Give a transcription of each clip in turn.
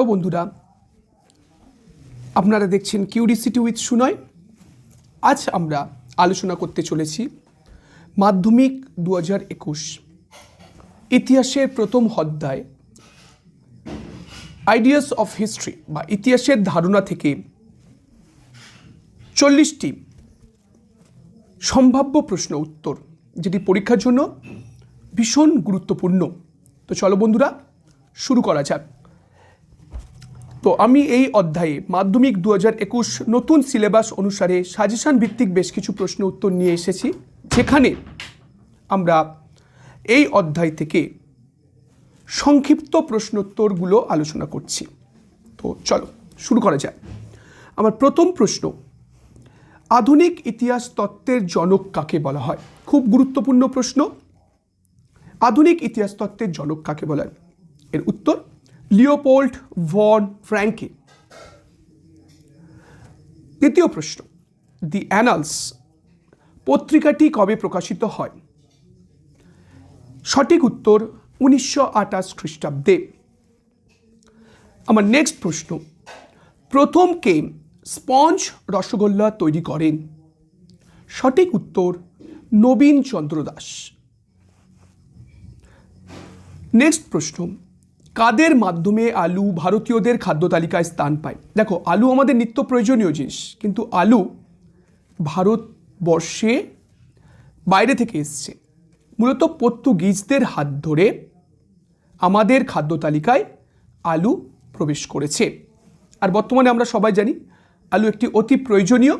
Hello বন্ধুরা, আপনারা দেখছেন কিউরিসিটি উইথ সুনয়। আজ আমরা আলোচনা করতে চলেছি মাধ্যমিক 2021 ইতিহাসের প্রথম অধ্যায় আইডিয়াস অফ হিস্ট্রি বা ইতিহাসের ধারণা থেকে 40টি সম্ভাব্য প্রশ্ন উত্তর, যেটি পরীক্ষার জন্য ভীষণ গুরুত্বপূর্ণ। তো চলো বন্ধুরা শুরু করা যাক। তো আমি এই অধ্যায়ে মাধ্যমিক 2021 নতুন সিলেবাস অনুসারে সাজেশন ভিত্তিক বেশ কিছু প্রশ্ন উত্তর নিয়ে এসেছি, যেখানে আমরা এই অধ্যায় থেকে সংক্ষিপ্ত প্রশ্নোত্তরগুলো আলোচনা করছি। তো চলো শুরু করা যাক। আমার প্রথম প্রশ্ন, আধুনিক ইতিহাস তত্ত্বের জনক কাকে বলা হয়? খুব গুরুত্বপূর্ণ প্রশ্ন। আধুনিক ইতিহাস তত্ত্বের জনক কাকে বলা হয়? এর উত্তর লিওপোল্ড ভন ফ্র্যাঙ্কে। দ্বিতীয় প্রশ্ন, দি অ্যানালস পত্রিকাটি কবে প্রকাশিত হয়? সঠিক উত্তর 1928 খ্রিস্টাব্দে। আমার নেক্সট প্রশ্ন, প্রথম কে স্পঞ্জ রসগোল্লা তৈরি করেন? সঠিক উত্তর নবীন চন্দ্র দাস। নেক্সট প্রশ্ন, কাদের মাধ্যমে আলু ভারতীয়দের খাদ্য তালিকায় স্থান পায়? দেখো, আলু আমাদের নিত্য প্রয়োজনীয় জিনিস, কিন্তু আলু ভারতবর্ষে বাইরে থেকে এসছে। মূলত পর্তুগিজদের হাত ধরে আমাদের খাদ্য তালিকায় আলু প্রবেশ করেছে। আর বর্তমানে আমরা সবাই জানি আলু একটি অতি প্রয়োজনীয়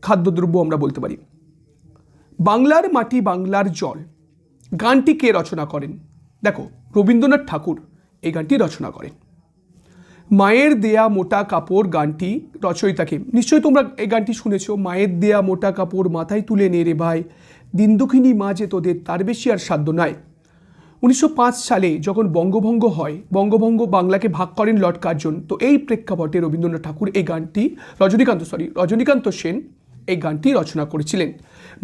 খাদ্যদ্রব্য আমরা বলতে পারি। বাংলার মাটি বাংলার জল গানটি কে রচনা করেন? দেখো, রবীন্দ্রনাথ ঠাকুর এই গানটি রচনা করেন। মায়ের দেয়া মোটা কাপড় গানটি রচয়িতাকে, নিশ্চয়ই তোমরা এই গানটি শুনেছ। মায়ের দেয়া মোটা কাপড় মাথায় তুলে নে রে ভাই, দিন দুঃখিনী মা যে তোদের তার বেশি আর সাধ্য নাই। 1905 সালে যখন বঙ্গভঙ্গ হয়, বঙ্গভঙ্গ বাংলাকে ভাগ করেন লর্ড কার্জন। তো এই প্রেক্ষাপটে রবীন্দ্রনাথ ঠাকুর এই গানটি, রজনীকান্ত সেন এই গানটি রচনা করেছিলেন।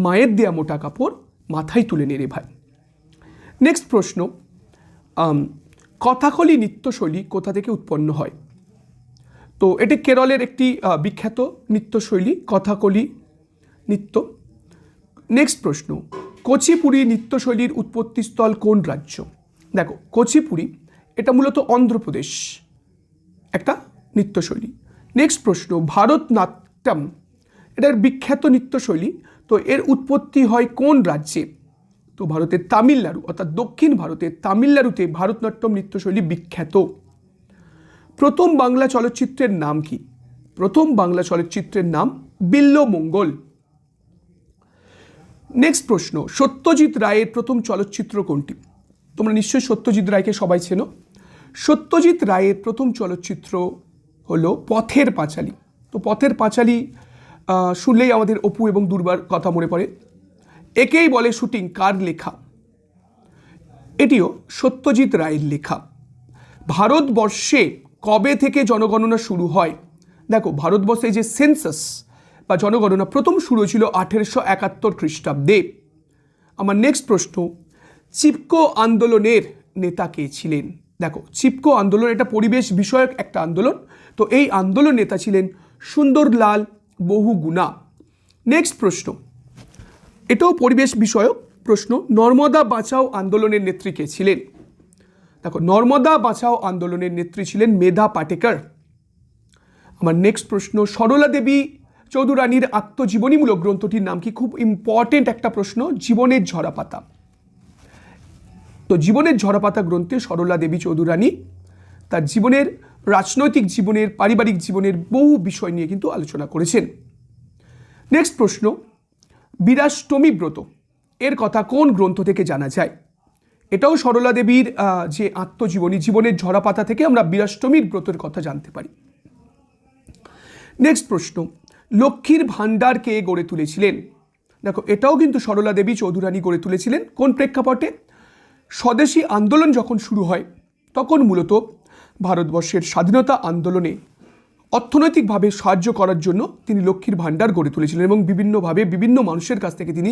মায়ের দেয়া মোটা কাপড় মাথায় তুলে নে রে ভাই। নেক্সট প্রশ্ন, কথাকলি নৃত্যশৈলী কোথা থেকে উৎপন্ন হয়? তো এটি কেরলের একটি বিখ্যাত নৃত্যশৈলী, কথাকলি নৃত্য। নেক্সট প্রশ্ন, কুচিপুড়ি নৃত্যশৈলীর উৎপত্তিস্থল কোন রাজ্য? দেখো, কুচিপুড়ি এটা মূলত অন্ধ্রপ্রদেশ একটা নৃত্যশৈলী। নেক্সট প্রশ্ন, ভারতনাট্যম এটার বিখ্যাত নৃত্যশৈলী, তো এর উৎপত্তি হয় কোন রাজ্যে? তো ভারতের তামিলনাড়ু, অর্থাৎ দক্ষিণ ভারতের তামিলনাড়ুতে ভারতনাট্যম নৃত্যশৈলী বিখ্যাত। প্রথম বাংলা চলচ্চিত্রের নাম কি? প্রথম বাংলা চলচ্চিত্রের নাম বিল্বমঙ্গল। নেক্সট প্রশ্ন, সত্যজিৎ রায়ের প্রথম চলচ্চিত্র কোনটি? তোমরা নিশ্চয়ই সত্যজিৎ রায়কে সবাই চেনো। সত্যজিৎ রায়ের প্রথম চলচ্চিত্র হলো পথের পাঁচালী। তো পথের পাঁচালী শুনলেই আমাদের অপু এবং দুর্বার কথা মনে পড়ে। একেই বলে শুটিং কার লেখা? এটিও সত্যজিৎ রায়ের লেখা। ভারতবর্ষে কবে থেকে জনগণনা শুরু হয়? দেখো, ভারতবর্ষে যে সেন্সাস বা জনগণনা প্রথম শুরু হয়েছিল 1871 খ্রিস্টাব্দে। আমার নেক্সট প্রশ্ন, চিপকো আন্দোলনের নেতা কে ছিলেন? দেখো, চিপকো আন্দোলন এটা পরিবেশ বিষয়ক একটা আন্দোলন। তো এই আন্দোলন নেতা ছিলেন সুন্দরলাল বহুগুণা। নেক্সট প্রশ্ন, এটাও পরিবেশ বিষয়ক প্রশ্ন, নর্মদা বাঁচাও আন্দোলনের নেত্রী কে ছিলেন? দেখো, নর্মদা বাঁচাও আন্দোলনের নেত্রী ছিলেন মেধা পাটেকর। আমার নেক্সট প্রশ্ন, সরলা দেবী চৌধুরানীর আত্মজীবনীমূলক গ্রন্থটির নাম কি? খুব ইম্পর্টেন্ট একটা প্রশ্ন, জীবনের ঝরাপাতা। তো জীবনের ঝরাপাতা গ্রন্থে সরলা দেবী চৌধুরানী তার জীবনের, রাজনৈতিক জীবনের, পারিবারিক জীবনের বহু বিষয় নিয়ে কিন্তু আলোচনা করেছেন। নেক্সট প্রশ্ন, বীরাষ্টমী ব্রত এর কথা কোন গ্রন্থ থেকে জানা যায়? এটাও সরলা দেবীর যে আত্মজীবনী, জীবনের ঝরাপাতা থেকে আমরা বীরাষ্টমীর ব্রতের কথা জানতে পারি। নেক্সট প্রশ্ন, লক্ষ্মীর ভাণ্ডার কে গড়ে তুলেছিলেন? দেখো, এটাও কিন্তু সরলা দেবী চৌধুরানী গড়ে তুলেছিলেন। কোন প্রেক্ষাপটে? স্বদেশী আন্দোলন যখন শুরু হয়, তখন মূলত ভারতবর্ষের স্বাধীনতা আন্দোলনে অর্থনৈতিকভাবে সাহায্য করার জন্য তিনি লক্ষ্মীর ভাণ্ডার গড়ে তুলেছিলেন এবং বিভিন্নভাবে বিভিন্ন মানুষের কাছ থেকে তিনি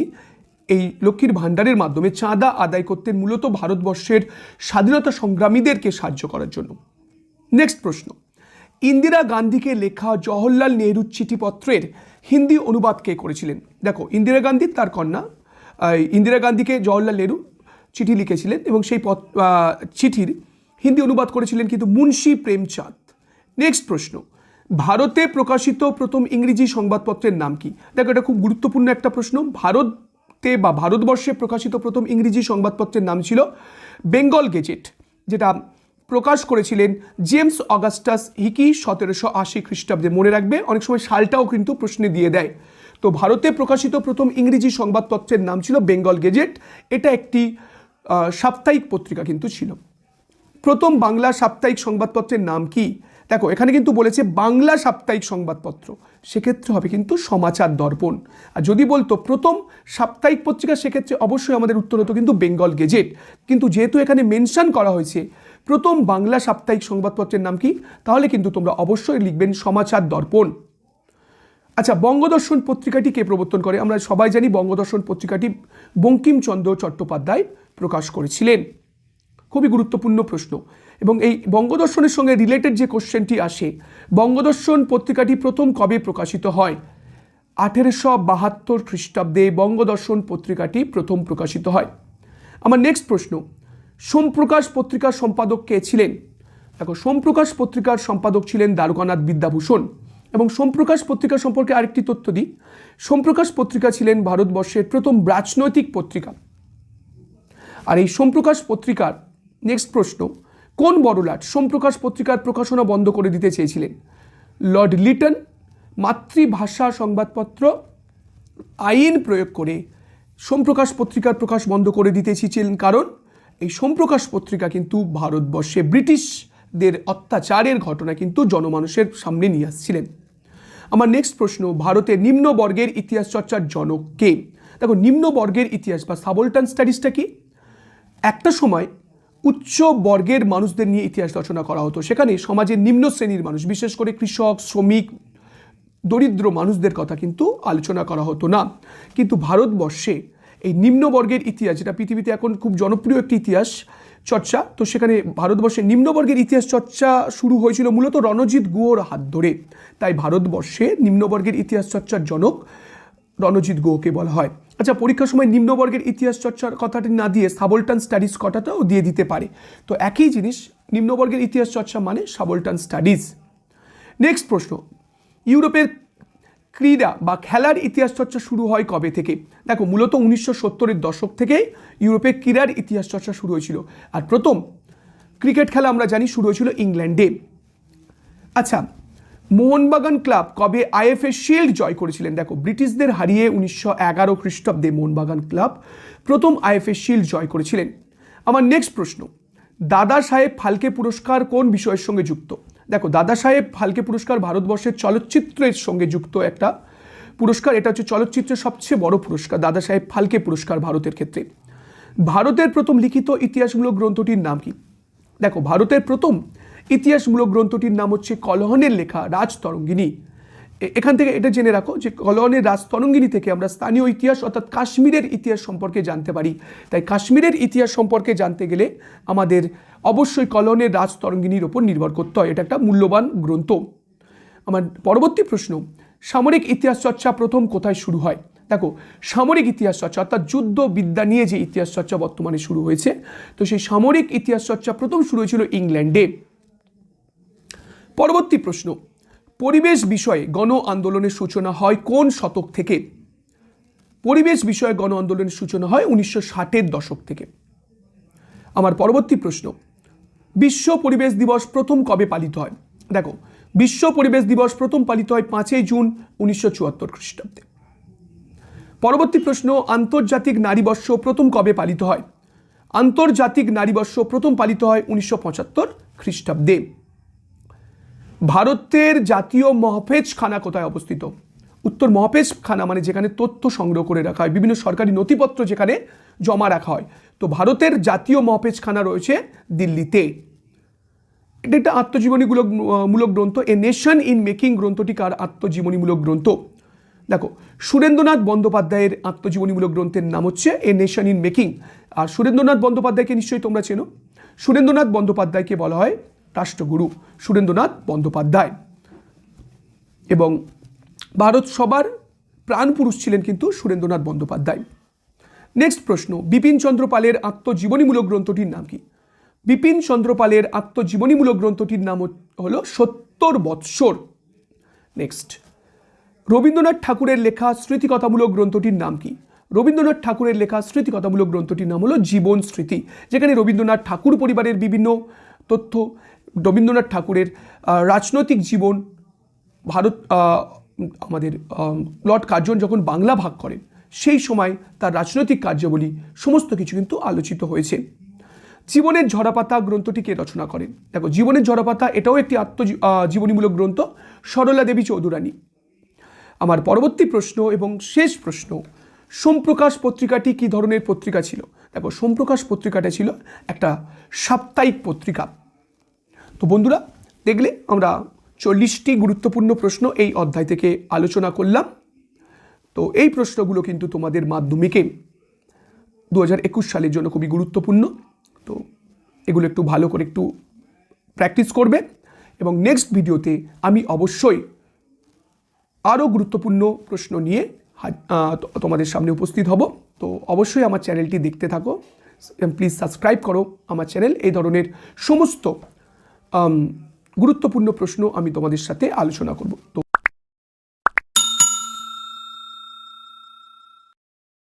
এই লক্ষ্মীর ভাণ্ডারের মাধ্যমে চাঁদা আদায় করতেন, মূলত ভারতবর্ষের স্বাধীনতা সংগ্রামীদেরকে সাহায্য করার জন্য। নেক্সট প্রশ্ন, ইন্দিরা গান্ধীকে লেখা জওহরলাল নেহরুর চিঠিপত্রের হিন্দি অনুবাদ কে করেছিলেন? দেখো, ইন্দিরা গান্ধী তার কন্যা ইন্দিরা গান্ধীকে জওহরলাল নেহরু চিঠি লিখেছিলেন এবং সেই চিঠির হিন্দি অনুবাদ করেছিলেন কিন্তু মুন্সি প্রেমচাঁদ। নেক্সট প্রশ্ন, ভারতে প্রকাশিত প্রথম ইংরেজি সংবাদপত্রের নাম কি? দেখো, এটা খুব গুরুত্বপূর্ণ একটা প্রশ্ন। ভারতে বা ভারতবর্ষে প্রকাশিত প্রথম ইংরেজি সংবাদপত্রের নাম ছিল বেঙ্গল গেজেট, যেটা প্রকাশ করেছিলেন জেমস অগাস্টাস হিকি 1780 খ্রিস্টাব্দে। মনে রাখবে, অনেক সময় সালটাও কিন্তু প্রশ্নে দিয়ে দেয়। তো ভারতে প্রকাশিত প্রথম ইংরেজি সংবাদপত্রের নাম ছিল বেঙ্গল গেজেট। এটা একটি সাপ্তাহিক পত্রিকা কিন্তু ছিল। প্রথম বাংলা সাপ্তাহিক সংবাদপত্রের নাম কি? দেখো, এখানে কিন্তু বলেছে বাংলা সাপ্তাহিক সংবাদপত্র, সেক্ষেত্রে হবে কিন্তু সমাচার দর্পণ। আর যদি বলতো প্রথম সাপ্তাহিক পত্রিকা, সেক্ষেত্রে অবশ্যই আমাদের উত্তর হতো কিন্তু বেঙ্গল গেজেট। কিন্তু যেহেতু এখানে মেনশন করা হয়েছে প্রথম বাংলা সাপ্তাহিক সংবাদপত্রের নাম কি, তাহলে কিন্তু তোমরা অবশ্যই লিখবেন সমাচার দর্পণ। আচ্ছা, বঙ্গদর্শন পত্রিকাটি কে প্রবর্তন করে? আমরা সবাই জানি বঙ্গদর্শন পত্রিকাটি বঙ্কিমচন্দ্র চট্টোপাধ্যায় প্রকাশ করেছিলেন। খুবই গুরুত্বপূর্ণ প্রশ্ন। এবং এই বঙ্গদর্শনের সঙ্গে রিলেটেড যে কোশ্চেনটি আসে, বঙ্গদর্শন পত্রিকাটি প্রথম কবে প্রকাশিত হয়? 1872 খ্রিস্টাব্দে বঙ্গদর্শন পত্রিকাটি প্রথম প্রকাশিত হয়। আমার নেক্সট প্রশ্ন, সোমপ্রকাশ পত্রিকার সম্পাদক কে ছিলেন? দেখো, সোমপ্রকাশ পত্রিকার সম্পাদক ছিলেন দ্বারকানাথ বিদ্যাভূষণ। এবং সোমপ্রকাশ পত্রিকা সম্পর্কে আরেকটি তথ্য দিই, সোমপ্রকাশ পত্রিকা ছিলেন ভারতবর্ষের প্রথম রাজনৈতিক পত্রিকা। আর এই সোমপ্রকাশ পত্রিকার নেক্সট প্রশ্ন, কোন বড়লাট সোমপ্রকাশ পত্রিকার প্রকাশনা বন্ধ করে দিতে চেয়েছিলেন? লর্ড লিটন মাতৃভাষা সংবাদপত্র আইন প্রয়োগ করে সোমপ্রকাশ পত্রিকার প্রকাশ বন্ধ করে দিতে চেয়েছিলেন, কারণ এই সোমপ্রকাশ পত্রিকা কিন্তু ভারতবর্ষে ব্রিটিশদের অত্যাচারের ঘটনা কিন্তু জনমানুষের সামনে নিয়ে আসছিলেন। আমার নেক্সট প্রশ্ন, ভারতের নিম্ন বর্গের ইতিহাস চর্চার জনক কে? দেখো, নিম্ন বর্গের ইতিহাস বা সাবল্টান স্টাডিজটা কি? একটা সময় উচ্চ বর্গের মানুষদের নিয়ে ইতিহাস রচনা করা হতো। সেখানে সমাজের নিম্ন শ্রেণীর মানুষ, বিশেষ করে কৃষক, শ্রমিক, দরিদ্র মানুষদের কথা কিন্তু আলোচনা করা হতো না। কিন্তু ভারতবর্ষে এই নিম্নবর্গের ইতিহাস, যেটা পৃথিবীতে এখন খুব জনপ্রিয় একটি ইতিহাস চর্চা, তো সেখানে ভারতবর্ষে নিম্নবর্গের ইতিহাস চর্চা শুরু হয়েছিল মূলত রণজিৎ গুহর হাত ধরে। তাই ভারতবর্ষে নিম্নবর্গের ইতিহাস চর্চার জনক রণজিৎ গুহকে বলা হয়। আচ্ছা, পরীক্ষার সময় নিম্নবর্গের ইতিহাস চর্চার কথাটি না দিয়ে সাবল্টান স্টাডিজ কথাটাও দিয়ে দিতে পারে। তো একই জিনিস, নিম্নবর্গের ইতিহাস চর্চা মানে সাবল্টান স্টাডিজ। নেক্সট প্রশ্ন, ইউরোপের ক্রীড়া বা খেলার ইতিহাস চর্চা শুরু হয় কবে থেকে? দেখো, মূলত 1970-এর দশক থেকে ইউরোপে ক্রীড়ার ইতিহাস চর্চা শুরু হয়েছিল। আর প্রথম ক্রিকেট খেলা আমরা জানি শুরু হয়েছিল ইংল্যান্ডে। আচ্ছা, মোহনবাগান ক্লাব কবে আইএফএ শিল্ড জয় করেছিলেন? দেখো, ব্রিটিশদের হারিয়ে 1911 খ্রিস্টাব্দে মোহনবাগান ক্লাব প্রথম আইএফএ শিল্ড জয় করেছিলেন। আমার নেক্সট প্রশ্ন, দাদা সাহেব ফালকে পুরস্কার কোন বিষয়ের সঙ্গে যুক্ত? দেখো, দাদা সাহেব ফালকে পুরস্কার ভারতবর্ষের চলচ্চিত্রের সঙ্গে যুক্ত একটা পুরস্কার। এটা হচ্ছে চলচ্চিত্রের সবচেয়ে বড় পুরস্কার, দাদা সাহেব ফালকে পুরস্কার ভারতের ক্ষেত্রে। ভারতের প্রথম লিখিত ইতিহাসমূলক গ্রন্থটির নাম কি? দেখো, ভারতের প্রথম ইতিহাসমূলক গ্রন্থটির নাম হচ্ছে কলহনের লেখা রাজতরঙ্গিনী। এখান থেকে এটা জেনে রাখো যে কলহনের রাজতরঙ্গিনী থেকে আমরা স্থানীয় ইতিহাস অর্থাৎ কাশ্মীরের ইতিহাস সম্পর্কে জানতে পারি। তাই কাশ্মীরের ইতিহাস সম্পর্কে জানতে গেলে আমাদের অবশ্যই কলহনের রাজতরঙ্গিনীর ওপর নির্ভর করতে হয়। এটা একটা মূল্যবান গ্রন্থ। আমার পরবর্তী প্রশ্ন, সামরিক ইতিহাস চর্চা প্রথম কোথায় শুরু হয়? দেখো, সামরিক ইতিহাস চর্চা অর্থাৎ যুদ্ধ বিদ্যা নিয়ে যে ইতিহাস চর্চা বর্তমানে শুরু হয়েছে, তো সেই সামরিক ইতিহাস চর্চা প্রথম শুরু হয়েছিল ইংল্যান্ডে। পরবর্তী প্রশ্ন, পরিবেশ বিষয়ে গণ আন্দোলনের সূচনা হয় কোন শতক থেকে? পরিবেশ বিষয়ে গণ আন্দোলনের সূচনা হয় 1960-এর দশক থেকে। আমার পরবর্তী প্রশ্ন, বিশ্ব পরিবেশ দিবস প্রথম কবে পালিত হয়? দেখো, বিশ্ব পরিবেশ দিবস প্রথম পালিত হয় 5 জুন 1974 খ্রিস্টাব্দে। পরবর্তী প্রশ্ন, আন্তর্জাতিক নারীবর্ষ প্রথম কবে পালিত হয়? আন্তর্জাতিক নারীবর্ষ প্রথম পালিত হয় 1975 খ্রিস্টাব্দে। ভারতের জাতীয় মহাফেজখানা কোথায় অবস্থিত? উত্তর, মহাফেজখানা মানে যেখানে তথ্য সংগ্রহ করে রাখা হয়, বিভিন্ন সরকারি নথিপত্র যেখানে জমা রাখা হয়। তো ভারতের জাতীয় মহাফেজখানা রয়েছে দিল্লিতে। এটা একটা আত্মজীবনীমূলক গ্রন্থ। এ নেশন ইন মেকিং গ্রন্থটি কার আত্মজীবনীমূলক গ্রন্থ? দেখো, সুরেন্দ্রনাথ বন্দ্যোপাধ্যায়ের আত্মজীবনীমূলক গ্রন্থের নাম হচ্ছে এ নেশন ইন মেকিং। আর সুরেন্দ্রনাথ বন্দ্যোপাধ্যায়কে নিশ্চয়ই তোমরা চেনো। সুরেন্দ্রনাথ বন্দ্যোপাধ্যায়কে বলা হয় রাষ্ট্রগুরু সুরেন্দ্রনাথ বন্দ্যোপাধ্যায়। এবং ভারত সভার প্রাণপুরুষ ছিলেন কিন্তু সুরেন্দ্রনাথ বন্দ্যোপাধ্যায়। নেক্সট প্রশ্ন, বিপিন চন্দ্র পালের আত্মজীবনীমূলক গ্রন্থটির নাম কি? বিপিন চন্দ্র পালের আত্মজীবনীমূলক গ্রন্থটির নাম হলো ৭০ বৎসর। নেক্সট, রবীন্দ্রনাথ ঠাকুরের লেখা স্মৃতিকথামূলক গ্রন্থটির নাম কি? রবীন্দ্রনাথ ঠাকুরের লেখা স্মৃতিকথামূলক গ্রন্থটির নাম হলো জীবন স্মৃতি, যেখানে রবীন্দ্রনাথ ঠাকুর পরিবারের বিভিন্ন তথ্য, রবীন্দ্রনাথ ঠাকুরের রাজনৈতিক জীবন, ভারত আমাদের লর্ড কার্জন যখন বাংলা ভাগ করেন সেই সময় তার রাজনৈতিক কার্যাবলী সমস্ত কিছু কিন্তু আলোচিত হয়েছে। জীবনের ঝরাপাতা গ্রন্থটি কে রচনা করেন? দেখো, জীবনের ঝরাপাতা এটাও একটি জীবনীমূলক গ্রন্থ, সরলা দেবী চৌধুরানী। আমার পরবর্তী প্রশ্ন এবং শেষ প্রশ্ন, সোমপ্রকাশ পত্রিকাটি কী ধরনের পত্রিকা ছিল? দেখো, সোমপ্রকাশ পত্রিকাটা ছিল একটা সাপ্তাহিক পত্রিকা। তো বন্ধুরা, দেখলে আমরা 40টি গুরুত্বপূর্ণ প্রশ্ন এই অধ্যায় থেকে আলোচনা করলাম। তো এই প্রশ্নগুলো কিন্তু তোমাদের মাধ্যমিকে 2021 সালের জন্য খুবই গুরুত্বপূর্ণ। তো এগুলো একটু ভালো করে একটু প্র্যাকটিস করবে এবং নেক্সট ভিডিওতে আমি অবশ্যই আরও গুরুত্বপূর্ণ প্রশ্ন নিয়ে তোমাদের সামনে উপস্থিত হব। তো অবশ্যই আমার চ্যানেলটি দেখতে থাকো, প্লিজ সাবস্ক্রাইব করো আমার চ্যানেল। এই ধরনের সমস্ত গুরুত্বপূর্ণ প্রশ্ন আমি তোমাদের সাথে আলোচনা করব। তো